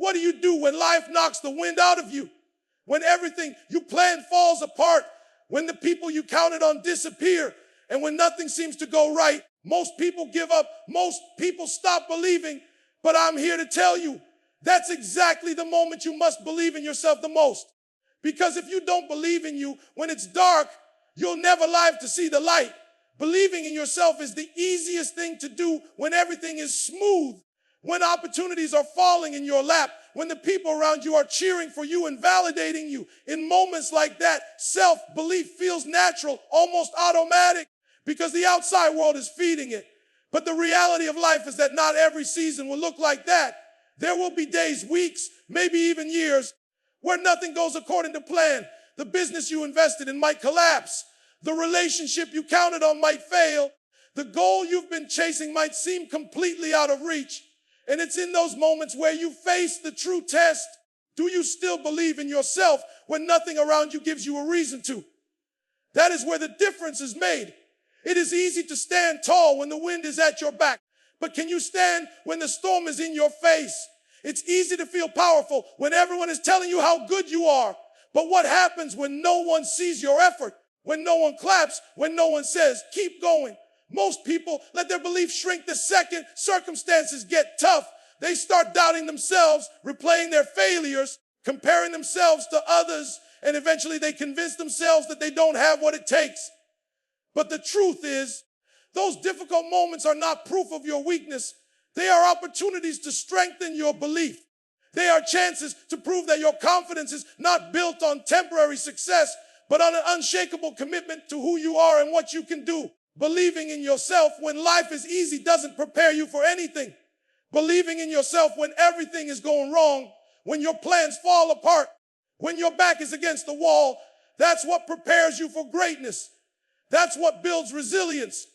What do you do when life knocks the wind out of you? When everything you planned falls apart? When the people you counted on disappear? And when nothing seems to go right? Most people give up. Most people stop believing. But I'm here to tell you, that's exactly the moment you must believe in yourself the most. Because if you don't believe in you when it's dark, you'll never live to see the light. Believing in yourself is the easiest thing to do when everything is smooth, when opportunities are falling in your lap, when the people around you are cheering for you and validating you. In moments like that, self-belief feels natural, almost automatic, because the outside world is feeding it. But the reality of life is that not every season will look like that. There will be days, weeks, maybe even years, where nothing goes according to plan. The business you invested in might collapse. The relationship you counted on might fail. The goal you've been chasing might seem completely out of reach. And it's in those moments where you face the true test. Do you still believe in yourself when nothing around you gives you a reason to? That is where the difference is made. It is easy to stand tall when the wind is at your back. But can you stand when the storm is in your face? It's easy to feel powerful when everyone is telling you how good you are. But what happens when no one sees your effort? When no one claps? When no one says, keep going? Most people let their beliefs shrink the second circumstances get tough. They start doubting themselves, replaying their failures, comparing themselves to others, and eventually they convince themselves that they don't have what it takes. But the truth is, those difficult moments are not proof of your weakness. They are opportunities to strengthen your belief. They are chances to prove that your confidence is not built on temporary success, but on an unshakable commitment to who you are and what you can do. Believing in yourself when life is easy doesn't prepare you for anything. Believing in yourself when everything is going wrong, when your plans fall apart, when your back is against the wall, that's what prepares you for greatness. That's what builds resilience.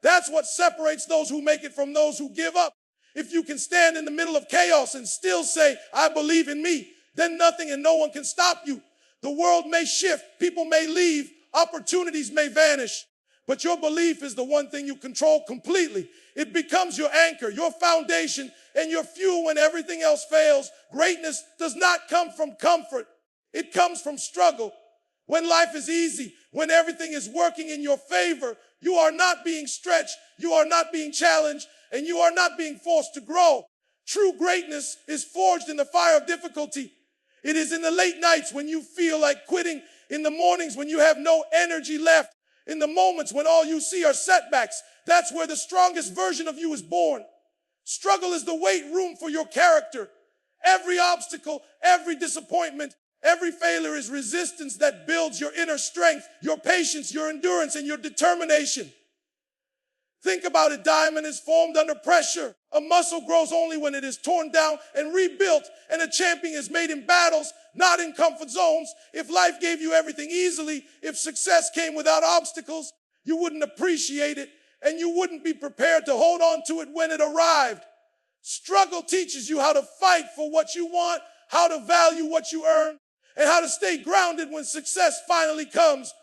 That's what separates those who make it from those who give up. If you can stand in the middle of chaos and still say, I believe in me, then nothing and no one can stop you. The world may shift, people may leave, opportunities may vanish, but your belief is the one thing you control completely. It becomes your anchor, your foundation, and your fuel when everything else fails. Greatness does not come from comfort. It comes from struggle. When life is easy, when everything is working in your favor, you are not being stretched, you are not being challenged, and you are not being forced to grow. True greatness is forged in the fire of difficulty. It is in the late nights when you feel like quitting, in the mornings when you have no energy left, in the moments when all you see are setbacks. That's where the strongest version of you is born. Struggle is the weight room for your character. Every obstacle, every disappointment, every failure is resistance that builds your inner strength, your patience, your endurance, and your determination. Think about it. Diamond is formed under pressure. A muscle grows only when it is torn down and rebuilt. And a champion is made in battles, not in comfort zones. If life gave you everything easily, if success came without obstacles, you wouldn't appreciate it and you wouldn't be prepared to hold on to it when it arrived. Struggle teaches you how to fight for what you want, how to value what you earn, and how to stay grounded when success finally comes.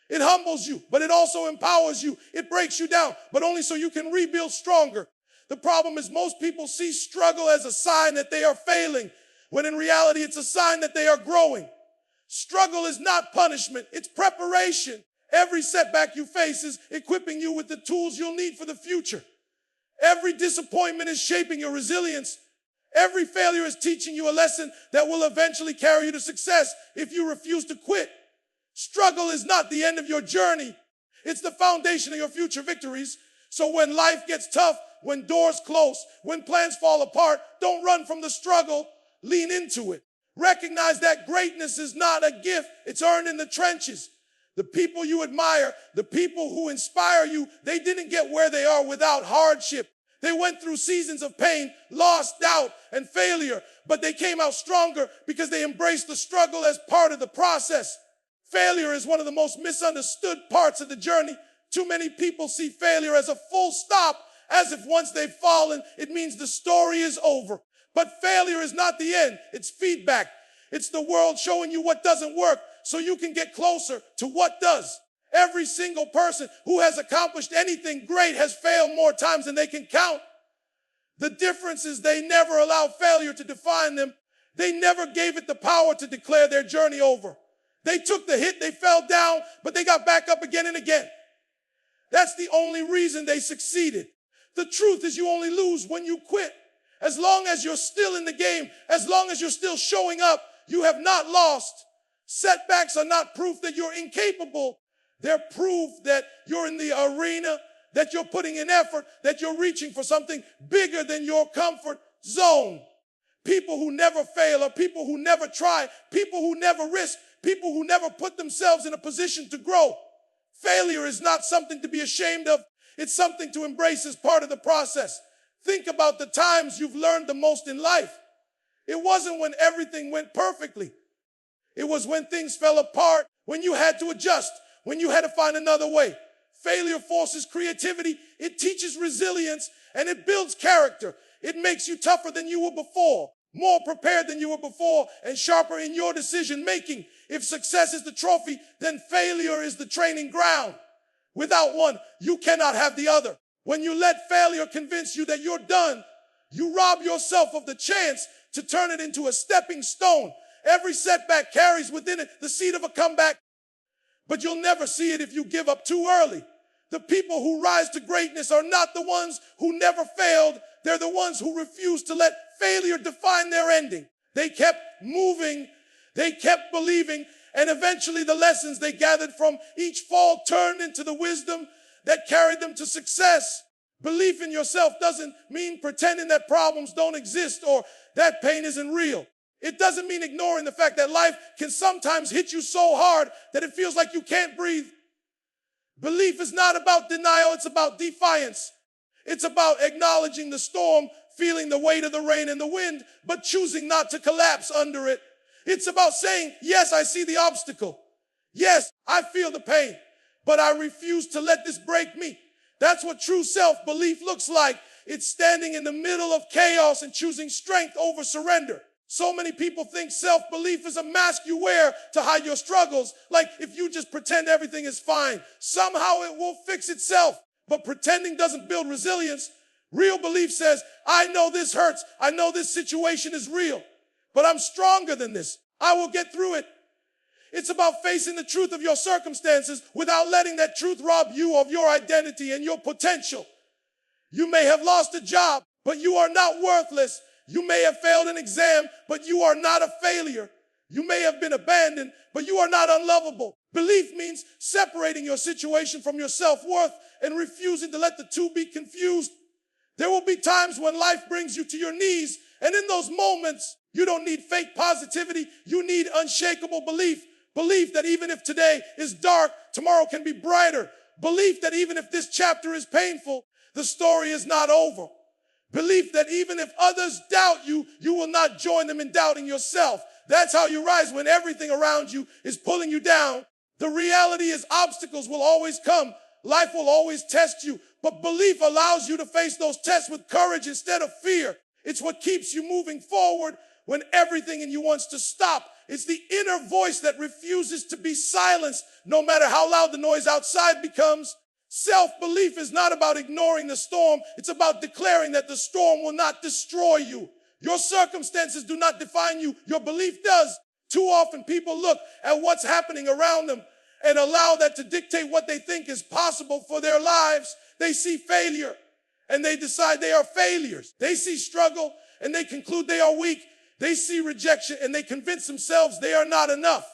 It humbles you, but it also empowers you. It breaks you down, but only so you can rebuild stronger. The problem is most people see struggle as a sign that they are failing, when in reality it's a sign that they are growing. Struggle is not punishment, it's preparation. Every setback you face is equipping you with the tools you'll need for the future. Every disappointment is shaping your resilience. Every failure is teaching you a lesson that will eventually carry you to success if you refuse to quit. Struggle is not the end of your journey. It's the foundation of your future victories. So when life gets tough, when doors close, when plans fall apart, don't run from the struggle. Lean into it. Recognize that greatness is not a gift. It's earned in the trenches. The people you admire, the people who inspire you, they didn't get where they are without hardship. They went through seasons of pain, loss, doubt, and failure, but they came out stronger because they embraced the struggle as part of the process. Failure is one of the most misunderstood parts of the journey. Too many people see failure as a full stop, as if once they've fallen, it means the story is over. But failure is not the end. It's feedback. It's the world showing you what doesn't work so you can get closer to what does. Every single person who has accomplished anything great has failed more times than they can count. The difference is they never allowed failure to define them. They never gave it the power to declare their journey over. They took the hit, they fell down, but they got back up again and again. That's the only reason they succeeded. The truth is you only lose when you quit. As long as you're still in the game, as long as you're still showing up, you have not lost. Setbacks are not proof that you're incapable. They're proof that you're in the arena, that you're putting in effort, that you're reaching for something bigger than your comfort zone. People who never fail are people who never try, people who never risk, people who never put themselves in a position to grow. Failure is not something to be ashamed of. It's something to embrace as part of the process. Think about the times you've learned the most in life. It wasn't when everything went perfectly. It was when things fell apart, when you had to adjust, when you had to find another way. Failure forces creativity. It teaches resilience and it builds character. It makes you tougher than you were before, more prepared than you were before, and sharper in your decision making. If success is the trophy, then failure is the training ground. Without one, you cannot have the other. When you let failure convince you that you're done, you rob yourself of the chance to turn it into a stepping stone. Every setback carries within it the seed of a comeback, but you'll never see it if you give up too early. The people who rise to greatness are not the ones who never failed. They're the ones who refuse to let failure define their ending. They kept moving, they kept believing, and eventually the lessons they gathered from each fall turned into the wisdom that carried them to success. Belief in yourself doesn't mean pretending that problems don't exist or that pain isn't real. It doesn't mean ignoring the fact that life can sometimes hit you so hard that it feels like you can't breathe. Belief is not about denial, it's about defiance. It's about acknowledging the storm, feeling the weight of the rain and the wind, but choosing not to collapse under it. It's about saying, yes, I see the obstacle. Yes, I feel the pain, but I refuse to let this break me. That's what true self-belief looks like. It's standing in the middle of chaos and choosing strength over surrender. So many people think self-belief is a mask you wear to hide your struggles. Like if you just pretend everything is fine, somehow it will fix itself. But pretending doesn't build resilience. Real belief says, I know this hurts. I know this situation is real, but I'm stronger than this. I will get through it. It's about facing the truth of your circumstances without letting that truth rob you of your identity and your potential. You may have lost a job, but you are not worthless. You may have failed an exam, but you are not a failure. You may have been abandoned, but you are not unlovable. Belief means separating your situation from your self-worth and refusing to let the two be confused. There will be times when life brings you to your knees, and in those moments, you don't need fake positivity. You need unshakable belief. Belief that even if today is dark, tomorrow can be brighter. Belief that even if this chapter is painful, the story is not over. Belief that even if others doubt you, you will not join them in doubting yourself. That's how you rise when everything around you is pulling you down. The reality is obstacles will always come. Life will always test you. But belief allows you to face those tests with courage instead of fear. It's what keeps you moving forward when everything in you wants to stop. It's the inner voice that refuses to be silenced, no matter how loud the noise outside becomes. Self-belief is not about ignoring the storm. It's about declaring that the storm will not destroy you. Your circumstances do not define you. Your belief does. Too often people look at what's happening around them and allow that to dictate what they think is possible for their lives. They see failure and they decide they are failures. They see struggle and they conclude they are weak. They see rejection and they convince themselves they are not enough.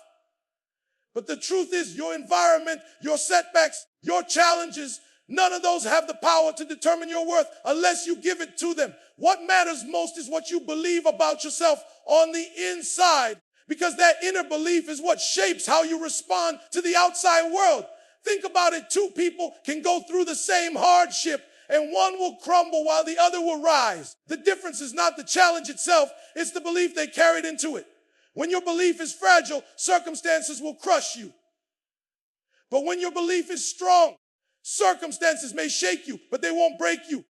But the truth is your environment, your setbacks, your challenges, none of those have the power to determine your worth unless you give it to them. What matters most is what you believe about yourself on the inside, because that inner belief is what shapes how you respond to the outside world. Think about it. Two people can go through the same hardship and one will crumble while the other will rise. The difference is not the challenge itself, it's the belief they carried into it. When your belief is fragile, circumstances will crush you. But when your belief is strong, circumstances may shake you, but they won't break you.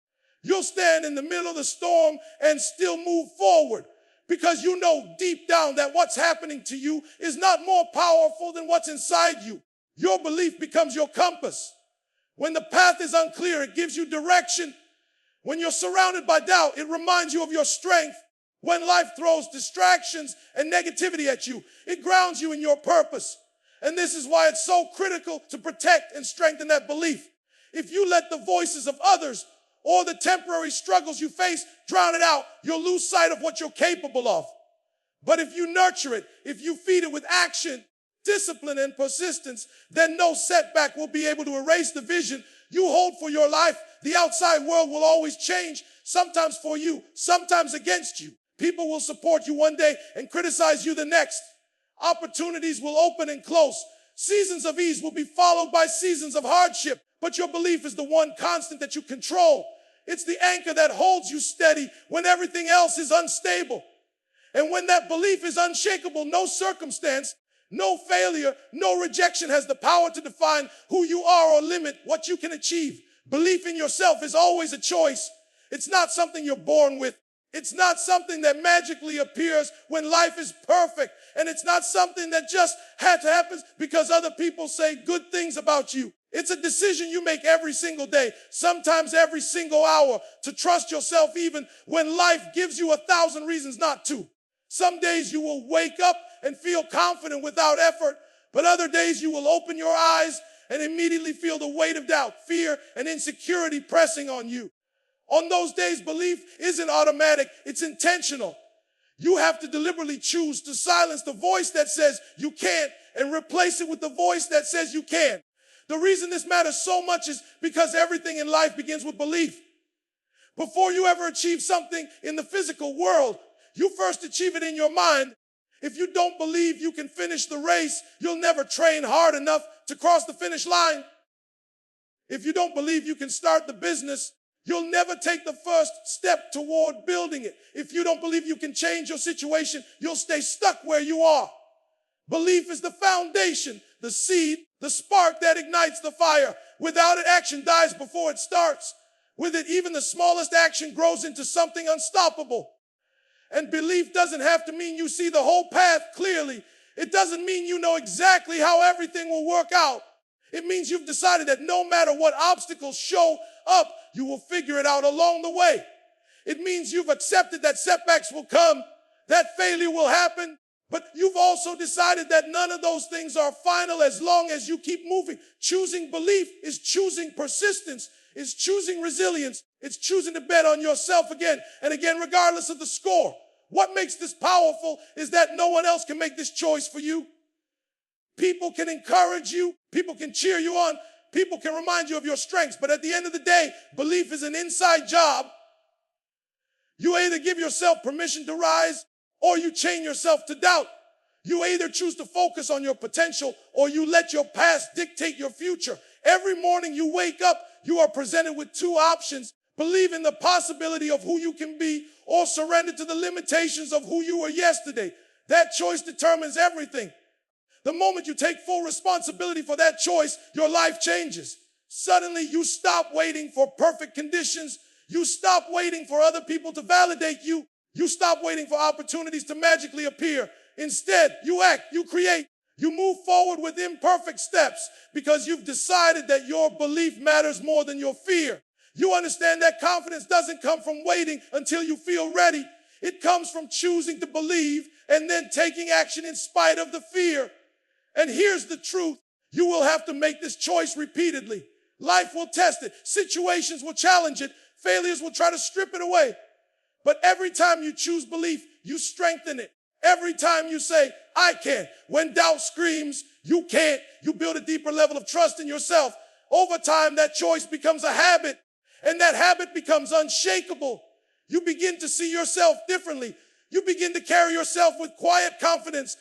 You'll stand in the middle of the storm and still move forward because you know deep down that what's happening to you is not more powerful than what's inside you. Your belief becomes your compass. When the path is unclear, it gives you direction. When you're surrounded by doubt, it reminds you of your strength. When life throws distractions and negativity at you, it grounds you in your purpose. And this is why it's so critical to protect and strengthen that belief. If you let the voices of others or the temporary struggles you face drown it out, you'll lose sight of what you're capable of. But if you nurture it, if you feed it with action, discipline, and persistence, then no setback will be able to erase the vision you hold for your life. The outside world will always change, sometimes for you, sometimes against you. People will support you one day and criticize you the next. Opportunities will open and close. Seasons of ease will be followed by seasons of hardship. But your belief is the one constant that you control. It's the anchor that holds you steady when everything else is unstable. And when that belief is unshakable, no circumstance, no failure, no rejection has the power to define who you are or limit what you can achieve. Belief in yourself is always a choice. It's not something you're born with. It's not something that magically appears when life is perfect. And it's not something that just had to happen because other people say good things about you. It's a decision you make every single day, sometimes every single hour, to trust yourself even when life gives you 1,000 reasons not to. Some days you will wake up and feel confident without effort, but other days you will open your eyes and immediately feel the weight of doubt, fear, and insecurity pressing on you. On those days, belief isn't automatic, it's intentional. You have to deliberately choose to silence the voice that says you can't and replace it with the voice that says you can. The reason this matters so much is because everything in life begins with belief. Before you ever achieve something in the physical world, you first achieve it in your mind. If you don't believe you can finish the race, you'll never train hard enough to cross the finish line. If you don't believe you can start the business, you'll never take the first step toward building it. If you don't believe you can change your situation, you'll stay stuck where you are. Belief is the foundation, the seed, the spark that ignites the fire. Without it, action dies before it starts. With it, even the smallest action grows into something unstoppable. And belief doesn't have to mean you see the whole path clearly. It doesn't mean you know exactly how everything will work out. It means you've decided that no matter what obstacles show up, you will figure it out along the way. It means you've accepted that setbacks will come, that failure will happen, but you've also decided that none of those things are final as long as you keep moving. Choosing belief is choosing persistence, is choosing resilience. It's choosing to bet on yourself again and again, regardless of the score. What makes this powerful is that no one else can make this choice for you. People can encourage you. People can cheer you on. People can remind you of your strengths. But at the end of the day, belief is an inside job. You either give yourself permission to rise or you chain yourself to doubt. You either choose to focus on your potential or you let your past dictate your future. Every morning you wake up, you are presented with two options. Believe in the possibility of who you can be or surrender to the limitations of who you were yesterday. That choice determines everything. The moment you take full responsibility for that choice, your life changes. Suddenly you stop waiting for perfect conditions. You stop waiting for other people to validate you. You stop waiting for opportunities to magically appear. Instead, you act, you create, you move forward with imperfect steps because you've decided that your belief matters more than your fear. You understand that confidence doesn't come from waiting until you feel ready. It comes from choosing to believe and then taking action in spite of the fear. And here's the truth. You will have to make this choice repeatedly. Life will test it. Situations will challenge it. Failures will try to strip it away. But every time you choose belief, you strengthen it. Every time you say, I can. When doubt screams, you can't. You build a deeper level of trust in yourself. Over time, that choice becomes a habit. And that habit becomes unshakable. You begin to see yourself differently. You begin to carry yourself with quiet confidence.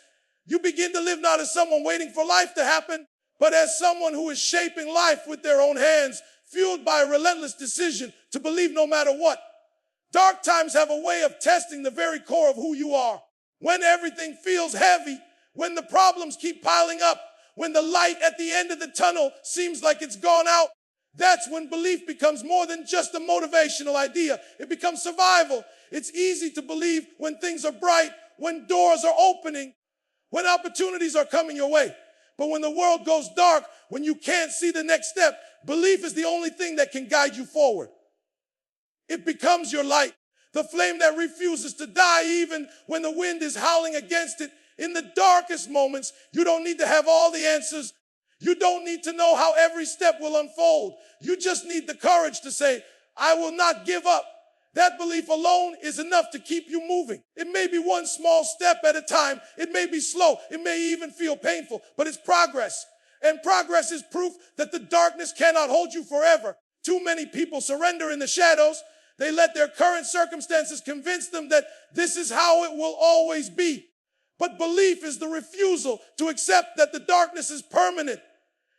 You begin to live not as someone waiting for life to happen, but as someone who is shaping life with their own hands, fueled by a relentless decision to believe no matter what. Dark times have a way of testing the very core of who you are. When everything feels heavy, when the problems keep piling up, when the light at the end of the tunnel seems like it's gone out, that's when belief becomes more than just a motivational idea. It becomes survival. It's easy to believe when things are bright, when doors are opening, when opportunities are coming your way. But when the world goes dark, when you can't see the next step, belief is the only thing that can guide you forward. It becomes your light, the flame that refuses to die even when the wind is howling against it. In the darkest moments, you don't need to have all the answers. You don't need to know how every step will unfold. You just need the courage to say, I will not give up. That belief alone is enough to keep you moving. It may be one small step at a time. It may be slow. It may even feel painful, but it's progress. And progress is proof that the darkness cannot hold you forever. Too many people surrender in the shadows. They let their current circumstances convince them that this is how it will always be. But belief is the refusal to accept that the darkness is permanent.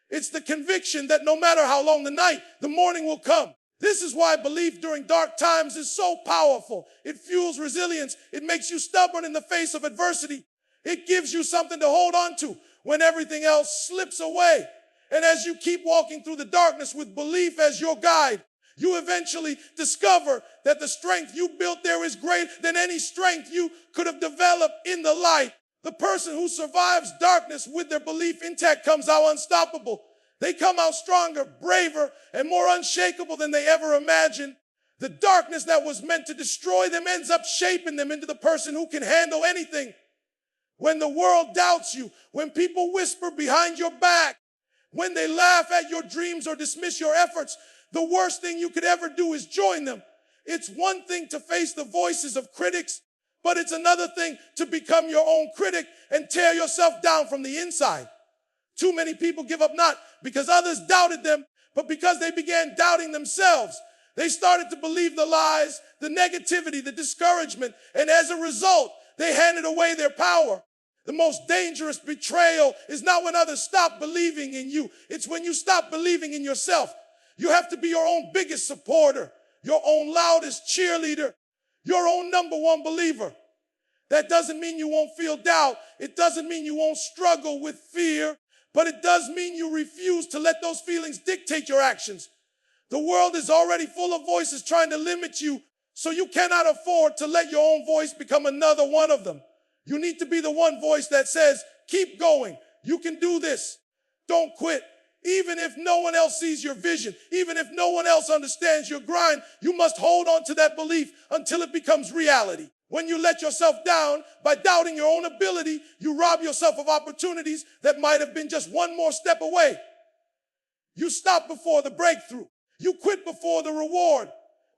It's the conviction that no matter how long the night, the morning will come. This is why belief during dark times is so powerful. It fuels resilience. It makes you stubborn in the face of adversity. It gives you something to hold on to when everything else slips away. And as you keep walking through the darkness with belief as your guide, you eventually discover that the strength you built there is greater than any strength you could have developed in the light. The person who survives darkness with their belief intact comes out unstoppable. They come out stronger, braver, and more unshakable than they ever imagined. The darkness that was meant to destroy them ends up shaping them into the person who can handle anything. When the world doubts you, when people whisper behind your back, when they laugh at your dreams or dismiss your efforts, the worst thing you could ever do is join them. It's one thing to face the voices of critics, but it's another thing to become your own critic and tear yourself down from the inside. Too many people give up not because others doubted them, but because they began doubting themselves. They started to believe the lies, the negativity, the discouragement, and as a result, they handed away their power. The most dangerous betrayal is not when others stop believing in you. It's when you stop believing in yourself. You have to be your own biggest supporter, your own loudest cheerleader, your own number one believer. That doesn't mean you won't feel doubt. It doesn't mean you won't struggle with fear, but it does mean you refuse to let those feelings dictate your actions. The world is already full of voices trying to limit you, so you cannot afford to let your own voice become another one of them. You need to be the one voice that says, keep going. You can do this. Don't quit. Even if no one else sees your vision, even if no one else understands your grind, you must hold on to that belief until it becomes reality. When you let yourself down by doubting your own ability, you rob yourself of opportunities that might have been just one more step away. You stop before the breakthrough. You quit before the reward.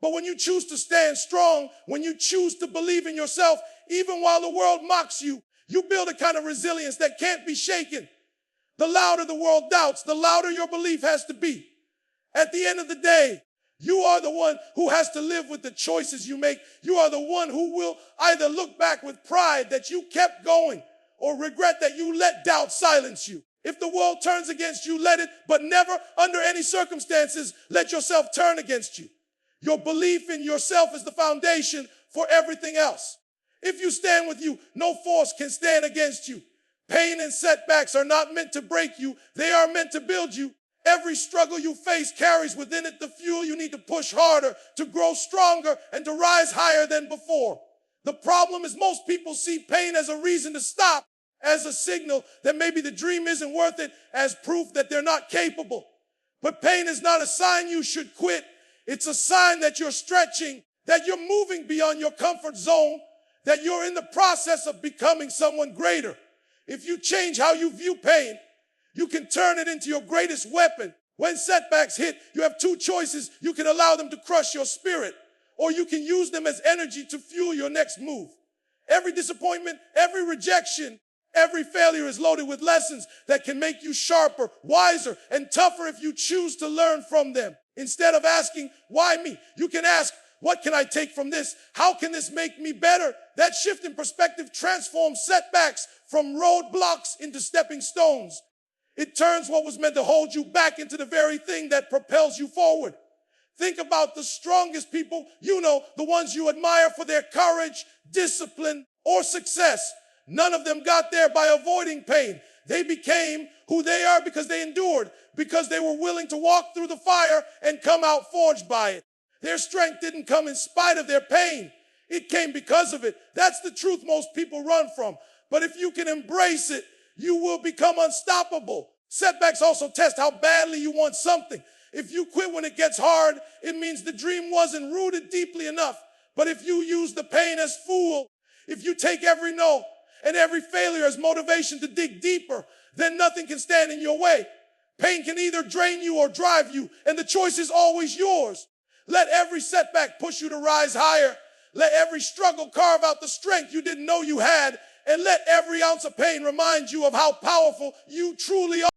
But when you choose to stand strong, when you choose to believe in yourself, even while the world mocks you, you build a kind of resilience that can't be shaken. The louder the world doubts, the louder your belief has to be. At the end of the day, you are the one who has to live with the choices you make. You are the one who will either look back with pride that you kept going or regret that you let doubt silence you. If the world turns against you, let it, but never under any circumstances let yourself turn against you. Your belief in yourself is the foundation for everything else. If you stand with you, no force can stand against you. Pain and setbacks are not meant to break you. They are meant to build you. Every struggle you face carries within it the fuel you need to push harder, to grow stronger, and to rise higher than before. The problem is most people see pain as a reason to stop, as a signal that maybe the dream isn't worth it, as proof that they're not capable. But pain is not a sign you should quit. It's a sign that you're stretching, that you're moving beyond your comfort zone, that you're in the process of becoming someone greater. If you change how you view pain, you can turn it into your greatest weapon. When setbacks hit, you have two choices. You can allow them to crush your spirit, or you can use them as energy to fuel your next move. Every disappointment, every rejection, every failure is loaded with lessons that can make you sharper, wiser, and tougher if you choose to learn from them. Instead of asking, why me? You can ask, what can I take from this? How can this make me better? That shift in perspective transforms setbacks from roadblocks into stepping stones. It turns what was meant to hold you back into the very thing that propels you forward. Think about the strongest people you know, the ones you admire for their courage, discipline, or success. None of them got there by avoiding pain. They became who they are because they endured, because they were willing to walk through the fire and come out forged by it. Their strength didn't come in spite of their pain. It came because of it. That's the truth most people run from. But if you can embrace it, you will become unstoppable. Setbacks also test how badly you want something. If you quit when it gets hard, it means the dream wasn't rooted deeply enough. But if you use the pain as fuel, if you take every no and every failure as motivation to dig deeper, then nothing can stand in your way. Pain can either drain you or drive you, and the choice is always yours. Let every setback push you to rise higher. Let every struggle carve out the strength you didn't know you had, and let every ounce of pain remind you of how powerful you truly are.